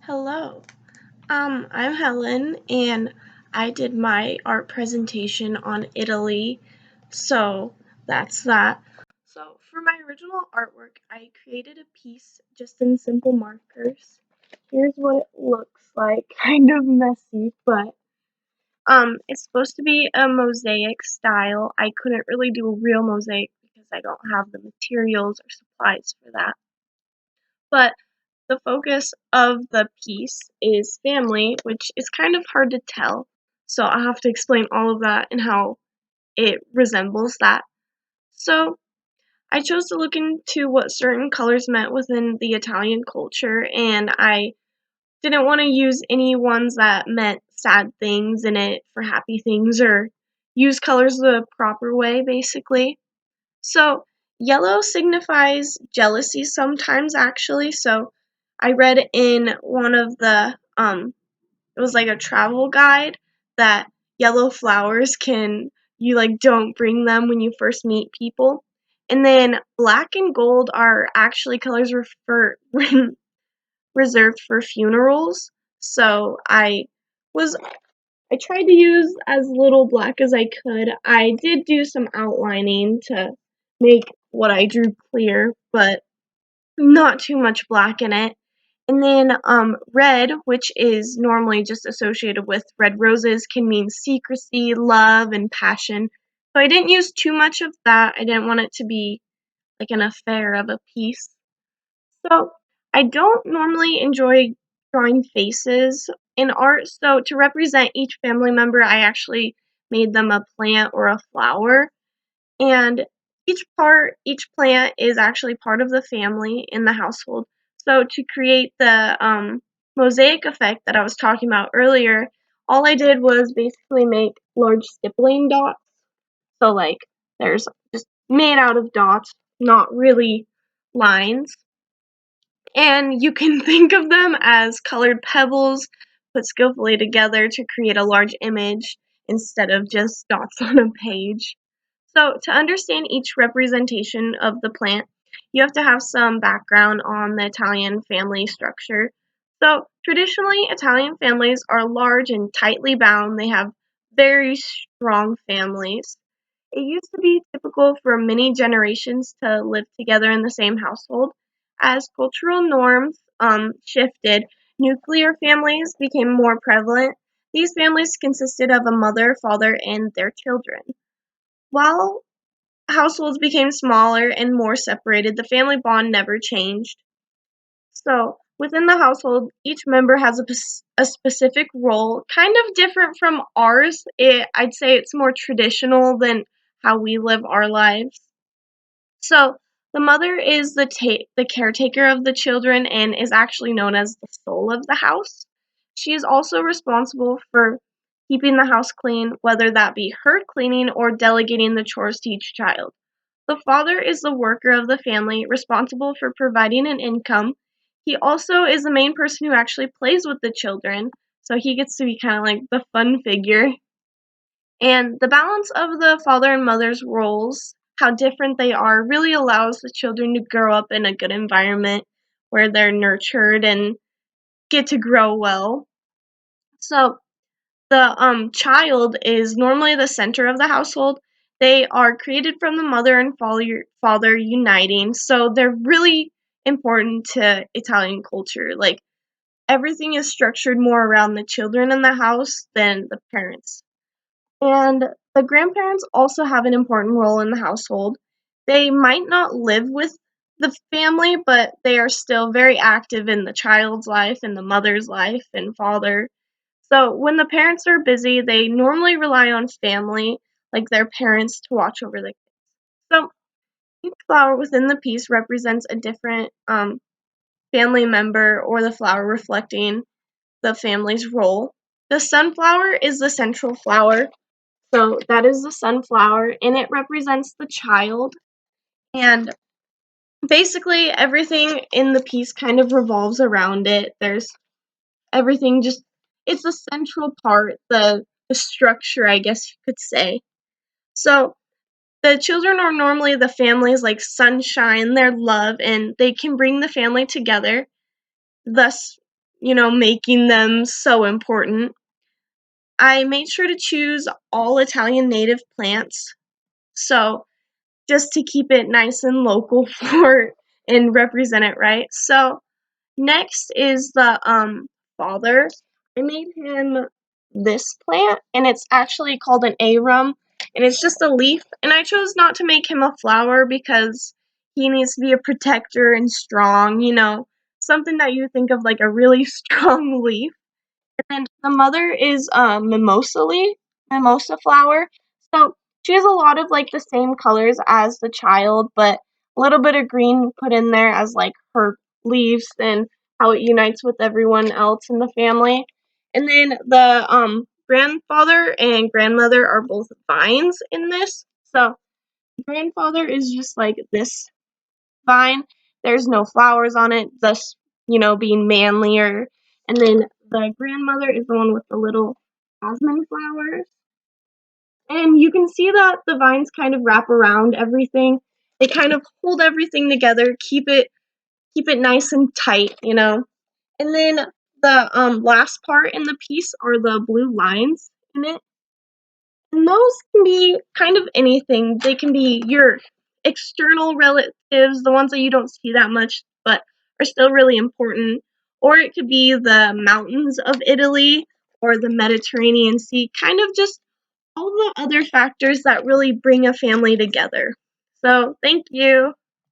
Hello. I'm Helen, and I did my art presentation on Italy, so that's that. So, for my original artwork, I created a piece just in simple markers. Here's what it looks like, kind of messy, but it's supposed to be a mosaic style. I couldn't really do a real mosaic because I don't have the materials or supplies for that. But the focus of the piece is family, which is kind of hard to tell. So I'll have to explain all of that and how it resembles that. So I chose to look into what certain colors meant within the Italian culture, and I didn't want to use any ones that meant sad things in it for happy things or use colors the proper way, basically. So, yellow signifies jealousy sometimes, actually. So, I read in one of it was like a travel guide that yellow flowers you like don't bring them when you first meet people. And then black and gold are actually colors reserved for funerals. So, was I tried to use as little black as I could. I did do some outlining to make what I drew clear, but not too much black in it. And then red, which is normally just associated with red roses, can mean secrecy, love, and passion. So I didn't use too much of that. I didn't want it to be like an affair of a piece. So I don't normally enjoy drawing faces in art. So to represent each family member, I actually made them a plant or a flower. And each plant is actually part of the family in the household. So to create the mosaic effect that I was talking about earlier, all I did was basically make large stippling dots. So like there's just made out of dots, not really lines. And you can think of them as colored pebbles put skillfully together to create a large image instead of just dots on a page. So, to understand each representation of the plant, you have to have some background on the Italian family structure. So, traditionally, Italian families are large and tightly bound. They have very strong families. It used to be typical for many generations to live together in the same household. As cultural norms shifted, nuclear families became more prevalent. These families consisted of a mother, father, and their children. While households became smaller and more separated, the family bond never changed. So, within the household, each member has a specific role, kind of different from ours. I'd say it's more traditional than how we live our lives. So, the mother is the caretaker of the children and is actually known as the soul of the house. She is also responsible for keeping the house clean, whether that be her cleaning or delegating the chores to each child. The father is the worker of the family, responsible for providing an income. He also is the main person who actually plays with the children, so he gets to be kind of like the fun figure. And the balance of the father and mother's roles, how different they are, really allows the children to grow up in a good environment where they're nurtured and get to grow well. So the child is normally the center of the household. They are created from the mother and father uniting, so they're really important to Italian culture. Like everything is structured more around the children in the house than the parents. And the grandparents also have an important role in the household. They might not live with the family, but they are still very active in the child's life and the mother's life and father. So when the parents are busy, they normally rely on family, like their parents, to watch over the kids. So each flower within the piece represents a different family member or the flower reflecting the family's role. The sunflower is the central flower. So that is the sunflower, and it represents the child. And basically, everything in the piece kind of revolves around it. There's everything just, it's the central part, the structure, I guess you could say. So the children are normally the family's like sunshine, their love, and they can bring the family together, thus making them so important. I made sure to choose all Italian native plants. So just to keep it nice and local for and represent it right. So next is the father. I made him this plant, and it's actually called an arum, and it's just a leaf. And I chose not to make him a flower because he needs to be a protector and strong. Something that you think of like a really strong leaf. And the mother is mimosa flower. So she has a lot of like the same colors as the child, but a little bit of green put in there as like her leaves and how it unites with everyone else in the family. And then the grandfather and grandmother are both vines in this. So grandfather is just like this vine. There's no flowers on it, thus, being manlier. And then the grandmother is the one with the little jasmine flowers. And you can see that the vines kind of wrap around everything. They kind of hold everything together, keep it nice and tight. And then the last part in the piece are the blue lines in it. And those can be kind of anything. They can be your external relatives, the ones that you don't see that much but are still really important. Or it could be the mountains of Italy or the Mediterranean Sea, kind of just all the other factors that really bring a family together. So, thank you.